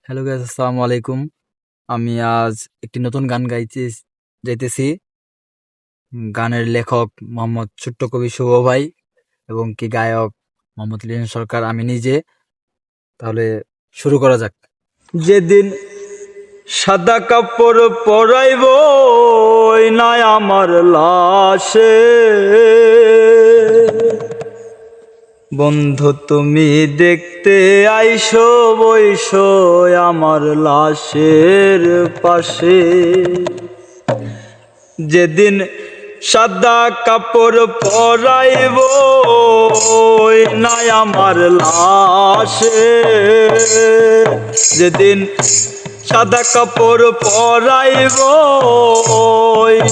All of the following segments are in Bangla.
হ্যালো গাইস, আসসালামু আলাইকুম। আমি আজ একটি নতুন গান গাইতে যাইতেছি। গানের লেখক মোহাম্মদ ছোট্ট কবি শুভ ভাই এবং কি গায়ক মোহাম্মদ লিটন সরকার, আমি নিজে। তাহলে শুরু করা যাক। যেদিন সাদা কাপড় পরাইব নাই আমার লাশে, বন্ধু তুমি দেখতে আইসো বইসো আমার লাশের পাশে। যেদিন সাদা কাপড় পরাইব নাই আমার লাশে, যেদিন সাদা কাপড় পরাইব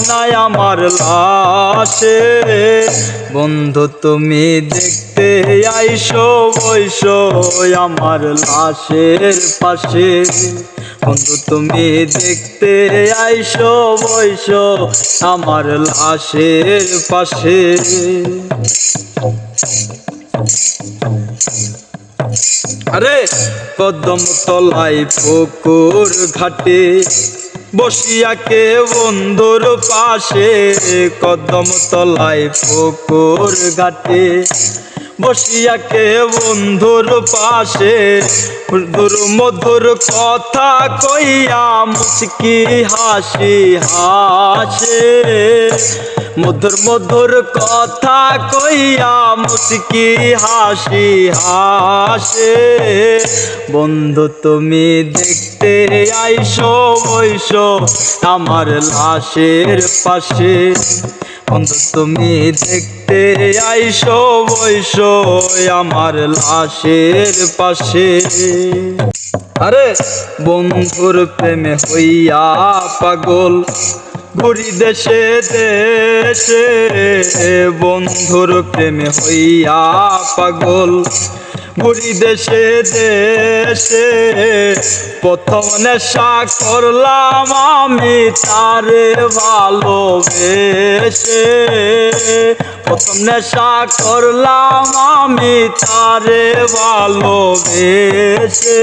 নাই আমার লাশে, বন্ধু তুমি দেখতে আইসো বইসো আমার লাশের পাশে। বন্ধু তুমি দেখতে আইসো বইসো আমার লাশের পাশে। আরে কদম তলায় পুকুর ঘাটে বসিয়া কে বন্ধুর পাশে, কদম তলায় পুকুর ঘাটে বসিয়া কে বন্ধুর পাশে, মধুর মধুর কথা কইয়া মুচকি হাসি হাসে, মধুর মধুর কথা কইয়া মুচকি হাসি হাসে, বন্ধু তুমি দেখতে আইসো বইসো আমার লাশের পাশে। বন্ধু তুমি দেখতে আইসো বইসো আমার লাশের পাশে। আরে বন্ধুর প্রেমে হইয়া পাগল ঘুরি দেশে দেশে, বন্ধুর প্রেমে হইয়া পাগল ঘুরি দেশে দেশে, প্রথম নেশা করলাম আমি তারে ভালোবেসে, প্রথম নেশা করলাম আমি তারে ভালোবেসে,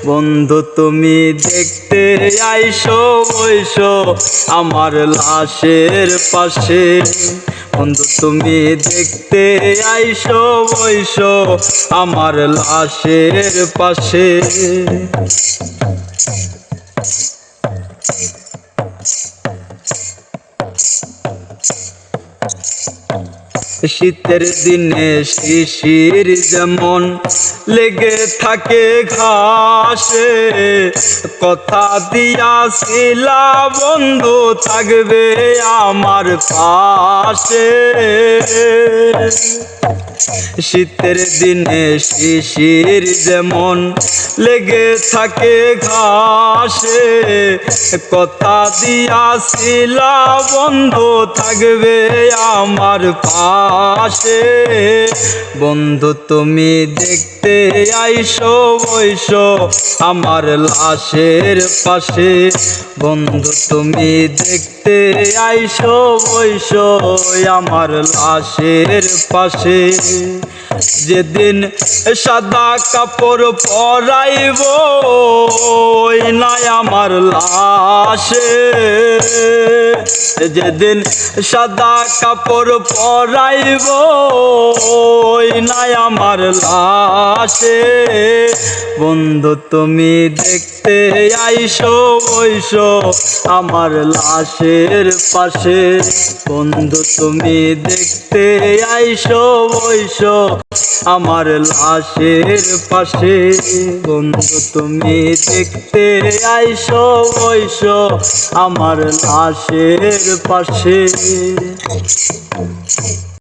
বন্ধু তুমি দেখতে আইসো বইসো আমার লাশের পাশে। বন্ধু তুমি দেখতে আইসো বইসো আমার লাশের পাশে। শীতের দিনে শিশির যেমন লেগে থাকে ঘাসে, কথা দিয়াছিলা বন্ধু থাকবে আমার পাশে। শীতের দিনে শিশির যেমন লেগে থাকে ঘাসে, কথা দিয়াছিলা বন্ধু থাকবে আমার পাশে, বন্ধু তুমি দেখতে আইসো বইসো আমার লাশের পাশে। বন্ধু তুমি দেখতে আইসো বইসো আমার লাশের পাশে। যেদিন সাদা কাপড় পরাইব নাই আমার লাশে, যেদিন সাদা কাপড় পরাইব নাই আমার লাশে, বন্ধু তুমি দেখতে আইসো বইসো আমার লাশের পাশে। বন্ধু তুমি দেখতে আইসো বইসো আমার লাশের পাশে। বন্ধু তুমি দেখতে আইসো বইসো আমার লাশের পাশে।